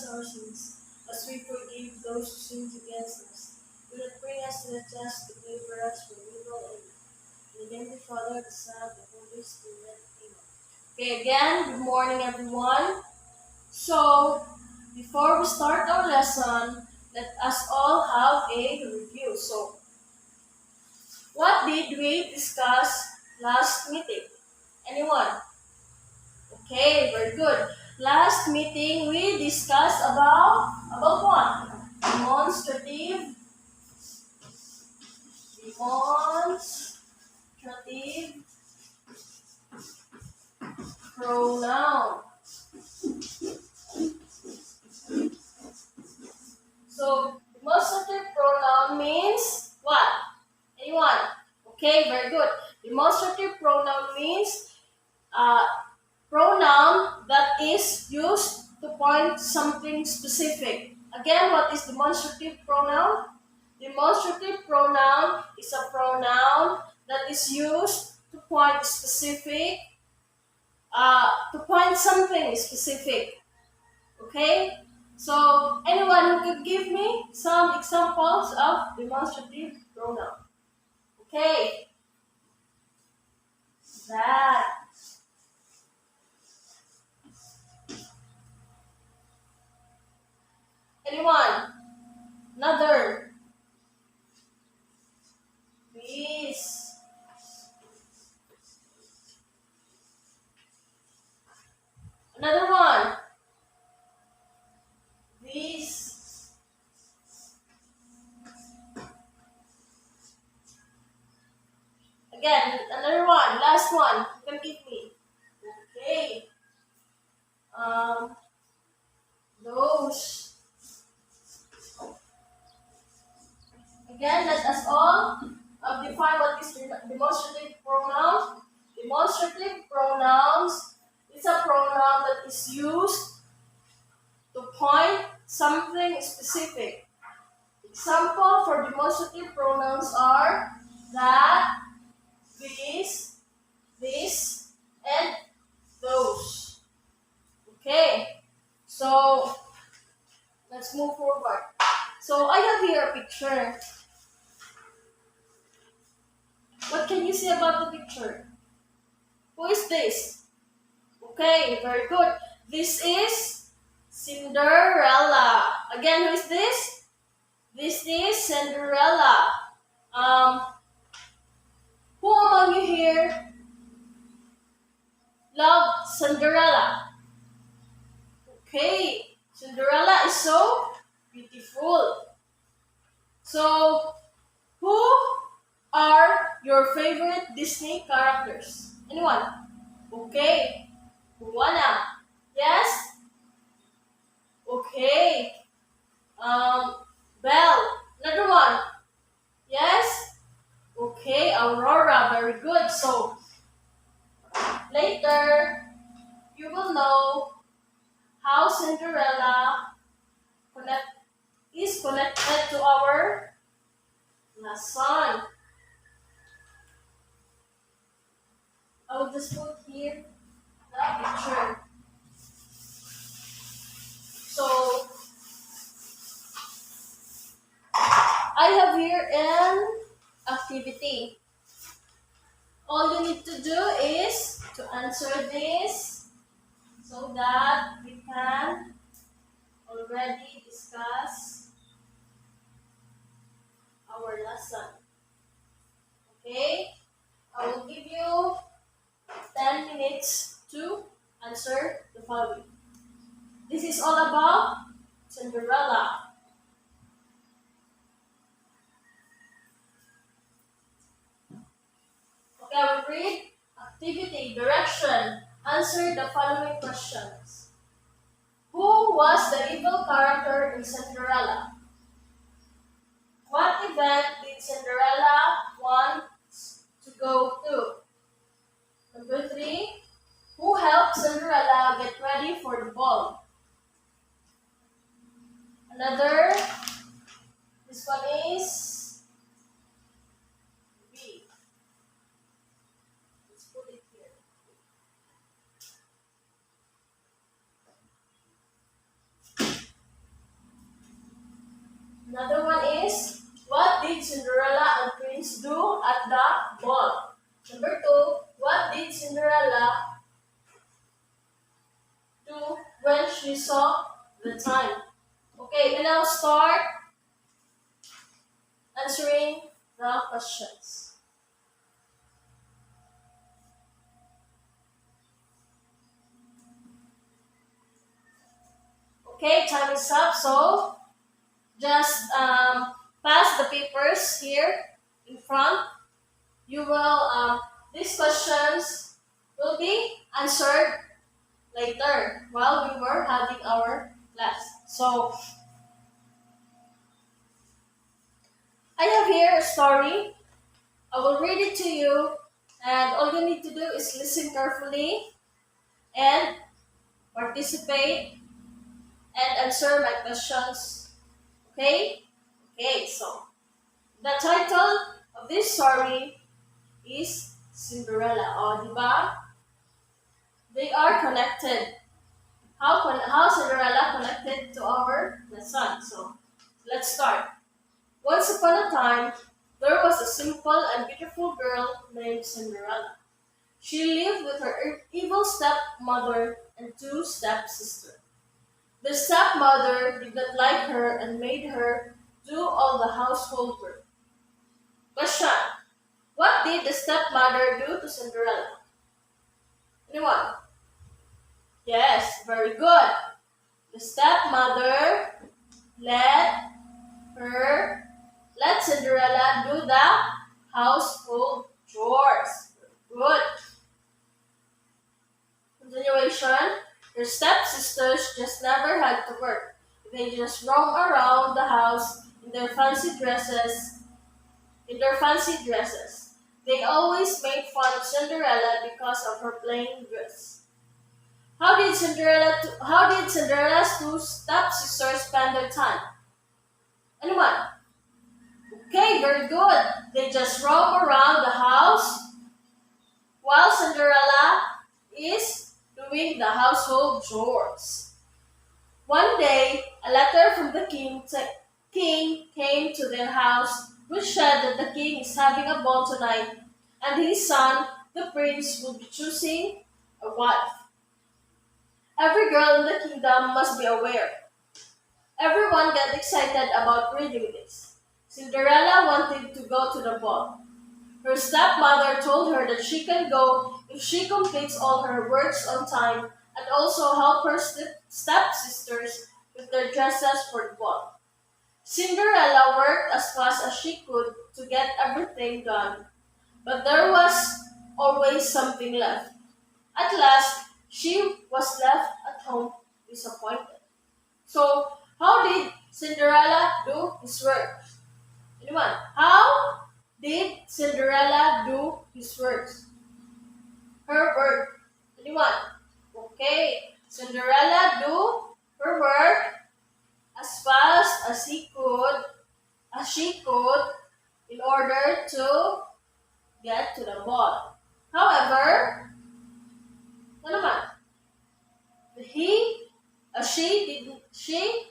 our sins, as we forgive those who sin against us. Do not bring us to the test, but deliver us from evil. Amen. In the name of the Father, the Son, the Holy Spirit. Amen. Okay, again, good morning, everyone. So, before we start our lesson, let us all have a review. So, what did we discuss last meeting? Anyone? Okay, very good. Last meeting we discussed about what? Demonstrative pronoun. So demonstrative pronoun means what? Anyone? Okay, very good. Demonstrative pronoun means pronoun that is used to point something specific. Again, what is demonstrative pronoun? Demonstrative pronoun is a pronoun that is used to point something specific. Okay? So, anyone who could give me some examples of demonstrative pronoun? Okay. That. Anyone? Another. This. Another one. This. Again, another one. Last one. You can give me. Okay. Those. Again, let us all define what is demonstrative pronoun. Demonstrative pronouns is a pronoun that is used to point something specific. Example for demonstrative pronouns are that, this, and those. Okay, so let's move forward. So I have here a picture. What can you say about the picture? Who is this? Okay, very good. This is Cinderella. Again, who is this? This is Cinderella. Who among you here love Cinderella? Okay, Cinderella is so beautiful. So, who are your favorite Disney characters? Anyone? Okay, Moana. Yes? Okay. Belle. Another one. Yes? Okay, Aurora. Very good. So, later, you will know how Cinderella is connected to our lesson. I will just put here the picture. So, I have here an activity. All you need to do is to answer this so that we can already discuss our lesson. Okay? I will give you 10 minutes to answer the following. This is all about Cinderella. Okay, I will read activity, direction. Answer the following questions. Who was the evil character in Cinderella? What event did Cinderella want to go to? Number 3, who helped Cinderella get ready for the ball? Another, this one is B. Let's put it here. Another one is, what did Cinderella and Prince do at the ball? Number two, what did Cinderella do when she saw the time? Okay, we now start answering the questions. Okay, time is up, so just pass the papers here in front. You will, these questions will be answered later while we were having our class. So, I have here a story. I will read it to you, and all you need to do is listen carefully and participate and answer my questions. Okay? Okay, so the title of this story is Cinderella. O, di ba? They are connected. How Cinderella connected to our lesson. So, let's start. Once upon a time, there was a simple and beautiful girl named Cinderella. She lived with her evil stepmother and two stepsisters. The stepmother did not like her and made her do all the household work. Question: what did the stepmother do to Cinderella? Anyone? Yes, very good. The stepmother let her let Cinderella do the household chores. Good. Continuation. Her stepsisters just never had to work. They just roam around the house in their fancy dresses. They always made fun of Cinderella because of her plain dress. How did Cinderella's two stepsisters spend their time? Anyone? Okay, very good. They just roam around the house while Cinderella is doing the household chores. One day, a letter from the king came to their house, which said that the king is having a ball tonight, and his son, the prince, will be choosing a wife. Every girl in the kingdom must be aware. Everyone got excited about reading this. Cinderella wanted to go to the ball. Her stepmother told her that she can go if she completes all her works on time and also help her stepsisters with their dresses for the ball. Cinderella worked as fast as she could to get everything done, but there was always something left. At last, she was left at home disappointed. So, how did Cinderella do his work? Anyone? How did Cinderella do his work? Her work. Anyone? Okay. Cinderella do her work as fast as she could in order to get to the ball. However, ano naman? She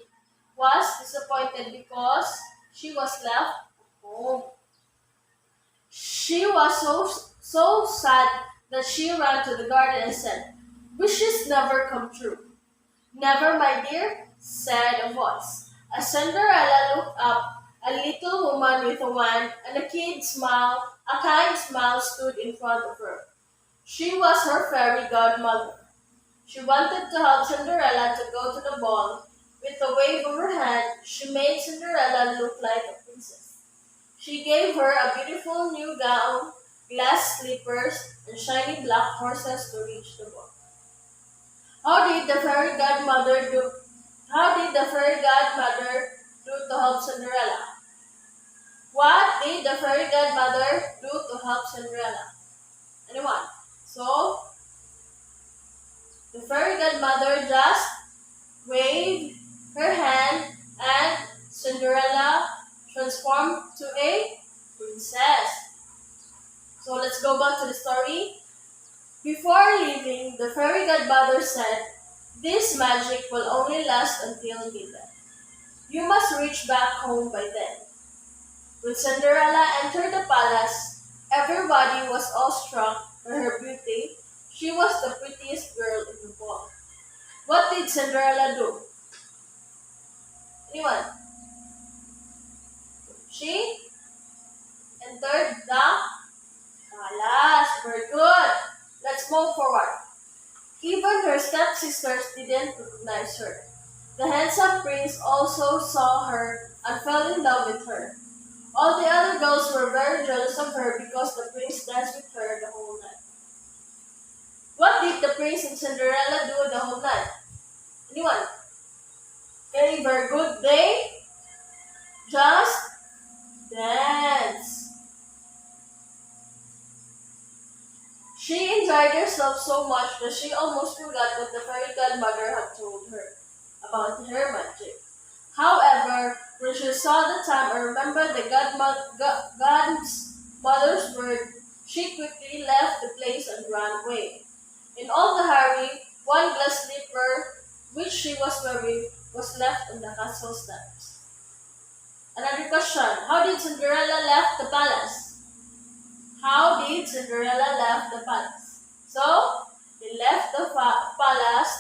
was disappointed because she was left at home. She was so sad that she ran to the garden and said, "Wishes never come true." "Never, my dear," said a voice. As Cinderella looked up, a little woman with a wand and a kind smile stood in front of her. She was her fairy godmother. She wanted to help Cinderella to go to the ball. With a wave of her hand, she made Cinderella look like a princess. She gave her a beautiful new gown, glass slippers, and shiny black horses to reach the ball. How did the fairy godmother do? How did the fairy godmother do to help Cinderella? What did the fairy godmother do to help Cinderella? Anyone? So, the fairy godmother just waved her hand and Cinderella transformed to a princess. So let's go back to the story. Before leaving, the fairy godmother said, "This magic will only last until midnight." You must reach back home by then. When Cinderella entered the palace, everybody was awestruck by her beauty. She was the prettiest girl in the ball. What did Cinderella do? Anyone? She entered the palace. Very good. Let's move forward. Even her stepsisters didn't recognize her. The handsome prince also saw her and fell in love with her. All the other girls were very jealous of her because the prince danced with her the whole night. What did the prince and Cinderella do the whole night? Anyone? Okay, very good. They just dance. She enjoyed herself so much that she almost forgot what the fairy godmother had told her about her magic. However, when she saw the time and remembered the god's mother's word, she quickly left the place and ran away. In all the hurry, one glass slipper which she was wearing was left on the castle steps. Another question. How did Cinderella left the palace? How did Cinderella left the palace? So, they left the palace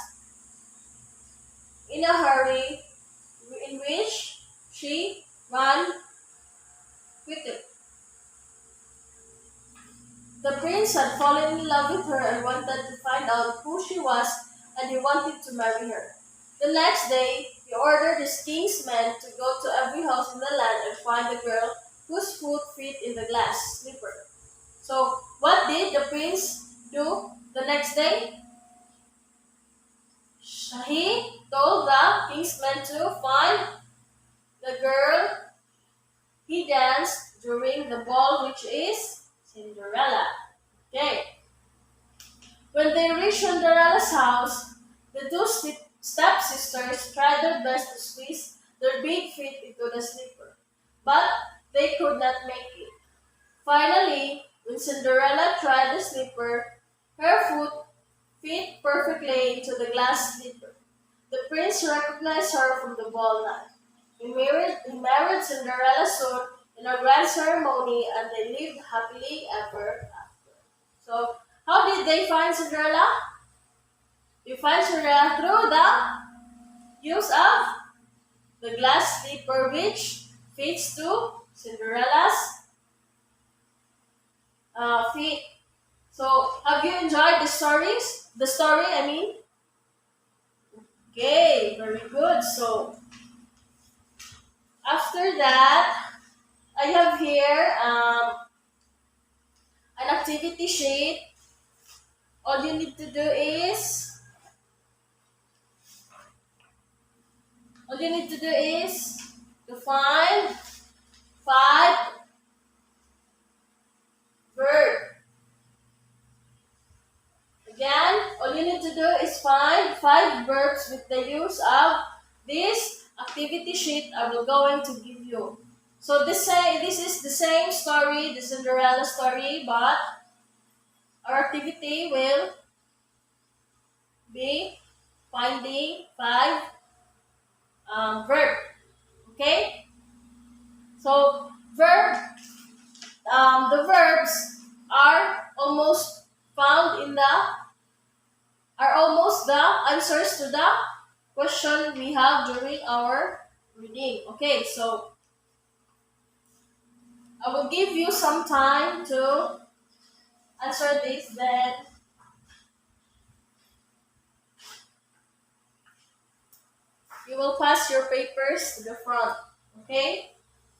in a hurry in which she ran quickly. The prince had fallen in love with her and wanted to find out who she was, and he wanted to marry her. The next day, he ordered his king's men to go to every house in the land and find the girl whose foot fit in the glass slipper. So, what did the prince do the next day? He told the king's men to find the girl he danced during the ball, which is Cinderella. Okay. When they reached Cinderella's house, the two stepsisters tried their best to squeeze their big feet into the slipper, but they could not make it. Finally, when Cinderella tried the slipper, her foot fit perfectly into the glass slipper. The prince recognized her from the ball night. He married Cinderella soon in a grand ceremony, and they lived happily ever after. So, how did they find Cinderella? They find Cinderella through the use of the glass slipper, which fits to Cinderella's feet. So, have you enjoyed the stories? The story, I mean. Okay, very good. So, after that, I have here an activity sheet. All you need to do is to find five verbs. Again, all you need to do is find five verbs with the use of this activity sheet I will going to give you. So this is the same story, the Cinderella story, but our activity will be finding five verb. Okay? So the verbs are almost found in the are almost the answers to the question we have during our reading. Okay, so I will give you some time to answer this, then you will pass your papers to the front. Okay?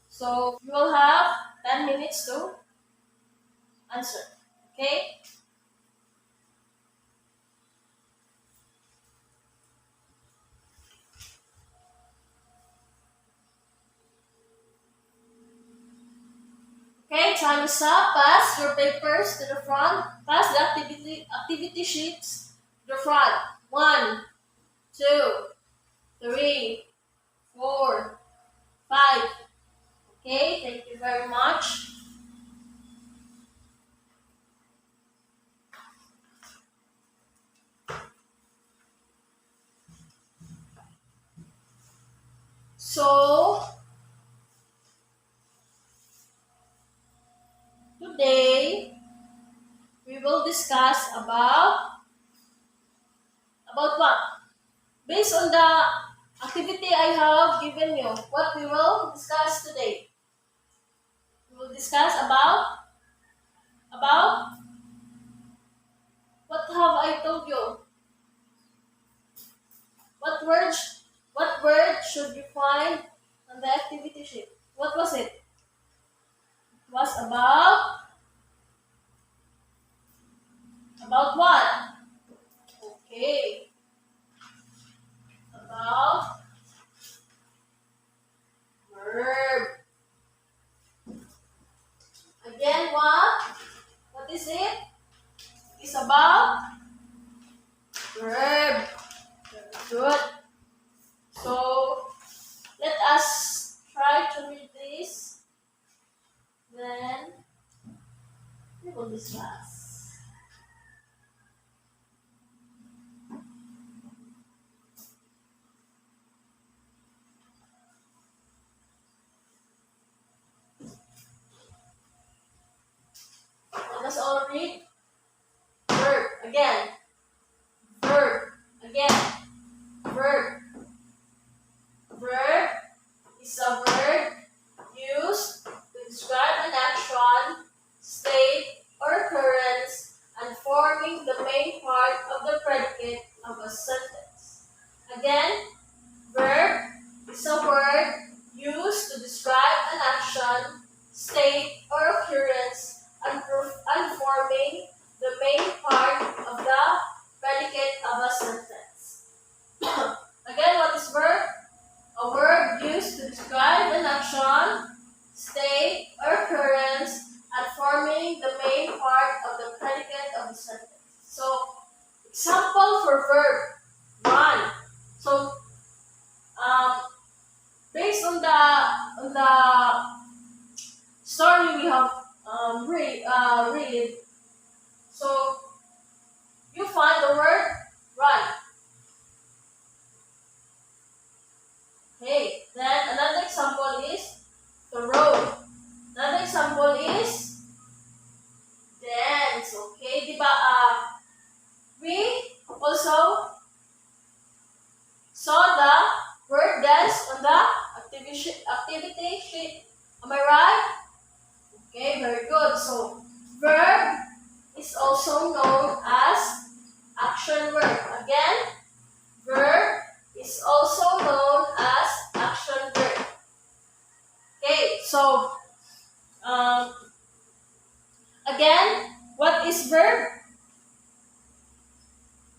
So you will have 10 minutes to answer. Okay? Okay, time is up. Pass your papers to the front. Pass the activity sheets to the front. 1, 2, 3, 4, 5. Okay, thank you very much. So discuss about what? Based on the activity I have given you, what we will discuss today? We will discuss about what have I told you? What word should you find on the activity sheet? What was it? It was about what? Okay. About verb. Again, what? What is it? It's about verb. Very good. So let us try to read this. Then we will discuss. Let us all read. Verb again. Verb again. Verb. Verb is a word used to describe an action, state, or occurrence and forming the main part of the predicate of a sentence. Again, verb is a word used to describe an action, state, or occurrence and forming the main part of the predicate of a sentence. Again, what is verb? A word used to describe an action, state, or occurrence and forming the main part of the predicate of the sentence. So, example for verb 1. So, based on the story we have read, so you find the word run. Okay, then another example is the road. Another example is dance. Okay, diba? We also saw the word dance on the activity sheet. Am I right? Okay, very good. So, verb is also known as action word. Again, verb is also known as action verb. Okay, so again, what is verb?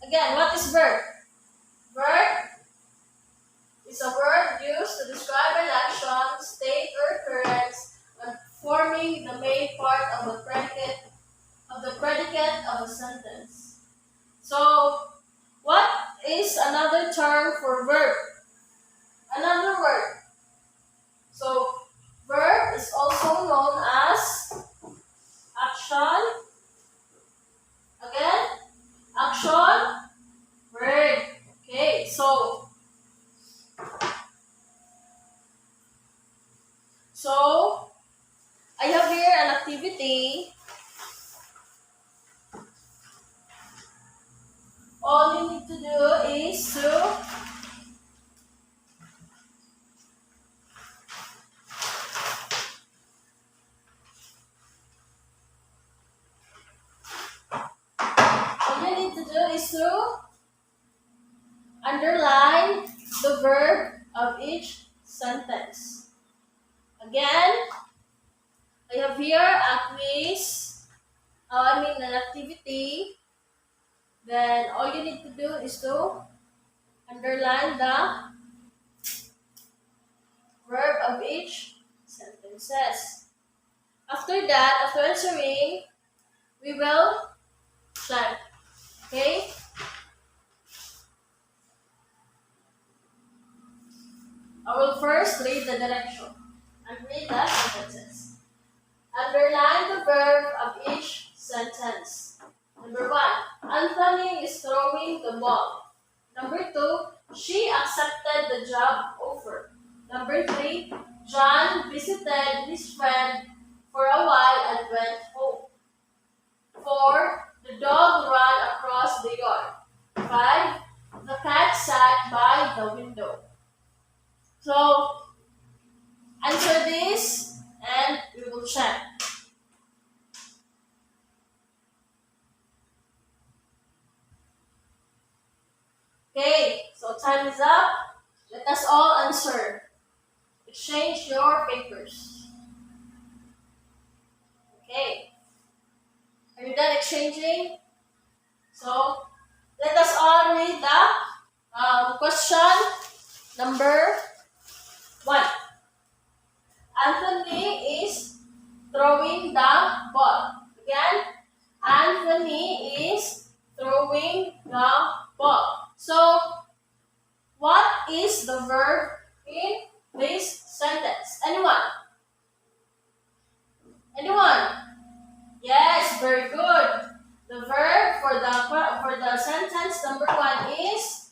Again, what is verb? Verb is a word used to describe an action, state, or occurrence, and forming the main part of the predicate of a sentence. So, what is another term for verb? Another word. So, verb is also known as action. Again, action word. Okay, so I have here an activity. All you need to do is to underline the verb of each sentence. Again, I have here a quiz, an activity. Then all you need to do is to underline the verb of each sentences. After that, after answering, we will check. Okay? I will first read the direction and read the sentences. Underline the verb of each sentence. Number 1, Anthony is throwing the ball. Number 2, she accepted the job offer. Number 3, John visited his friend for a while and went home. 4, the The dog ran across the yard. 5. The cat sat by the window. So, answer this and we will check. Okay, so time is up. Let us all answer. Exchange your papers. Okay. Are you done exchanging? So, let us all read the question number 1. Anthony is throwing the ball. Again, Anthony is throwing the ball. So, what is the verb in this sentence? Anyone? Anyone? Yes, very good. The verb for the sentence number 1 is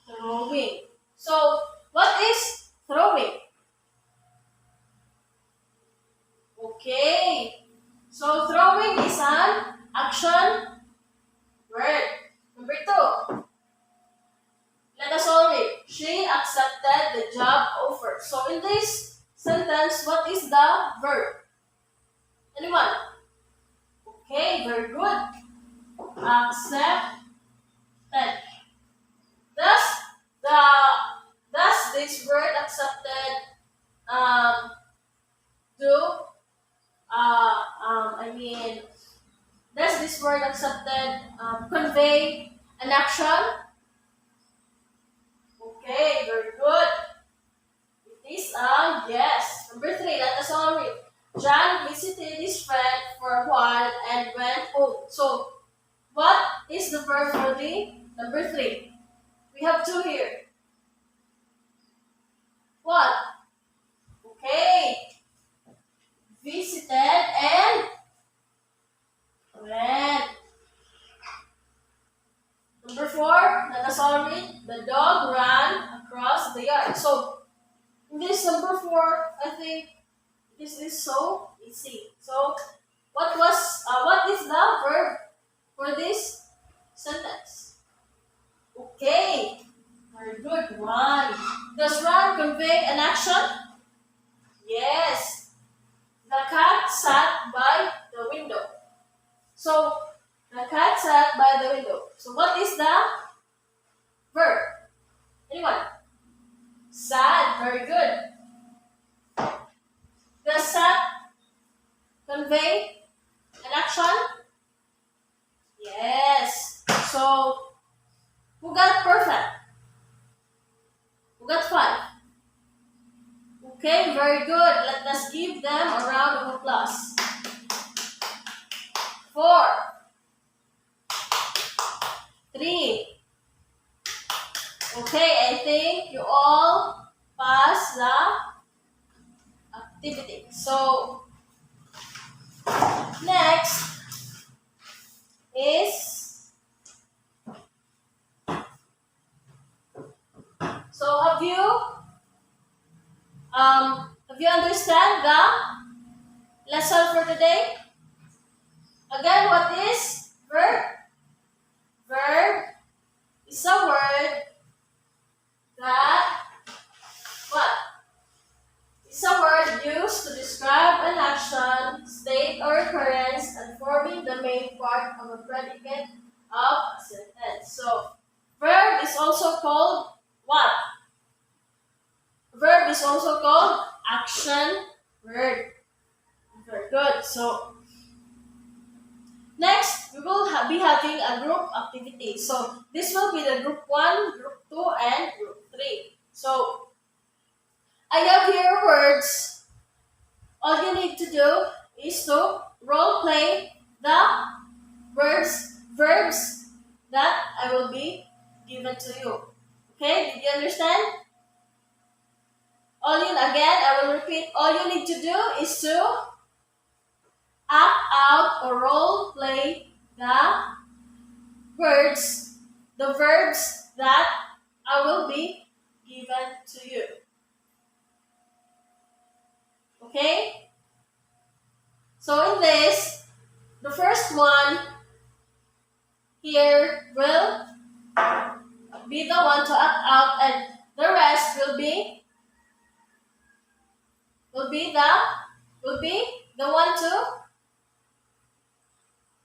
throwing. So, what is throwing? Okay. So, throwing is an action word. Number 2. Let us all read. She accepted the job offer. So, in this sentence, what is the verb? Anyone? Okay, very good. Accepted. Thus, this word accepted do does this word accepted convey an action? Okay, very good. It is a yes. Number 3, let us all read. John visited his friend for a while and went home. So, what is the verb for the number 3? We have 2 here. What? Okay. Visited and went. Number 4, let us all read. The dog ran across the yard. So, in this number 4, I think this is so easy. So, what is the verb for this sentence? Okay, very good. Run. Does run convey an action? Yes. The cat sat by the window. So, the cat sat by the window. So, what is the verb? Anyone? Sat. Very good. Does sat convey an action? Yes. So, who got perfect? Who got 5? Okay, very good. Let us give them a round of applause. 4, 3. Okay, I think you all passed the activity. So, next is, so have you understand the lesson for today? Again, what is verb? Verb is a word that, what? It's a word used to describe an action, state, or occurrence and forming the main part of a predicate of a sentence. So, verb is also called what? Verb is also called action word. Very good. So, next, we will be having a group activity. So, this will be the group 1, group 2, and group 3. So, I have here words. All you need to do is to role play the verbs that I will be given to you. Okay, did you understand? I will repeat, all you need to do is to act out or role play the verbs that I will be given to you. Okay? So in this, the first one will be the one to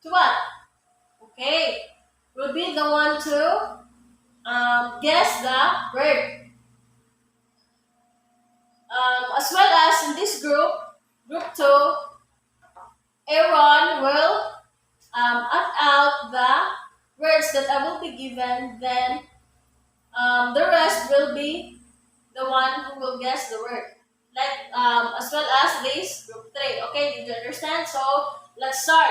what? Okay, will be the one to guess the word. As well as in this group two, Aaron will act out the words that I will be given. Then the rest will be the one who will guess the word. Like as well as this group three. Okay, did you understand? So let's start.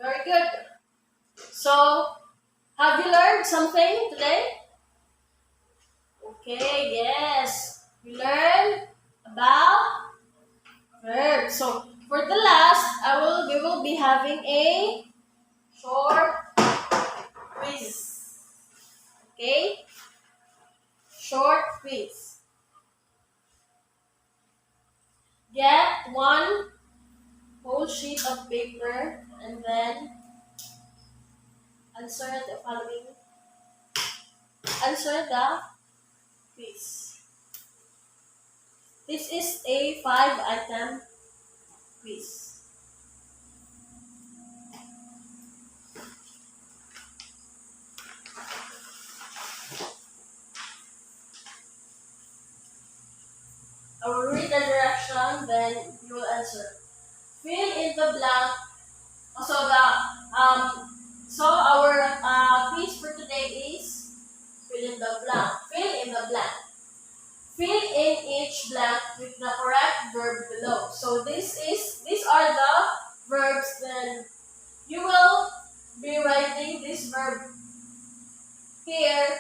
Very good. So have you learned something today? Okay, yes. We learned about verbs. So for the last, we will be having a short quiz. Okay? Short quiz. Get one whole sheet of paper and then answer the following. Answer the quiz. This is a 5-item quiz. I will read the direction, then you will answer. Fill in the blank. Also, our quiz for today is fill in the blank. Fill in the blank. Fill in each blank with the correct verb below. So these are the verbs. Then you will be writing this verb here,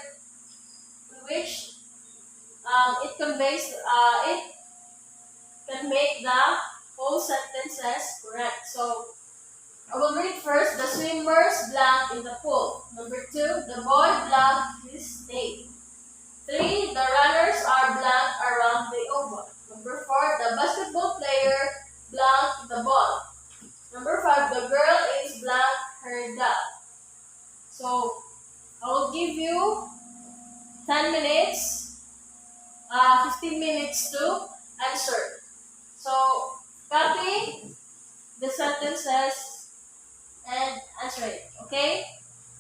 which it conveys it can make the whole sentences correct. So I will read first. The swimmers blank in the pool. Number 2, the boy blank his name. 3, the runners are blank around the oval. Number 4, the basketball player blank the ball. Number 5, the girl is blank her doll. So I will give you 10 minutes, 15 minutes to answer. So copy the sentences and answer it. Okay?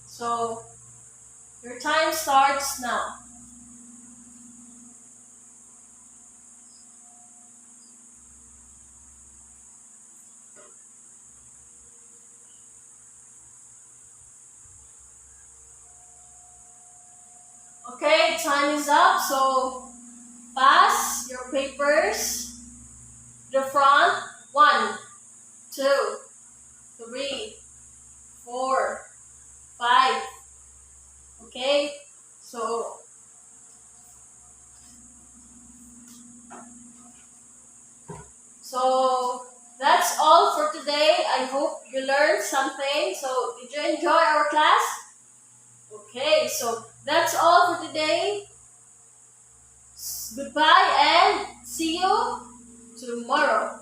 So your time starts now. Okay, time is up. So pass your papers to the front. 1, 2, 3, 4, 5. Okay, so that's all for today. I hope you learned something. So did you enjoy our class? Okay, so that's all for today. Goodbye and see you tomorrow.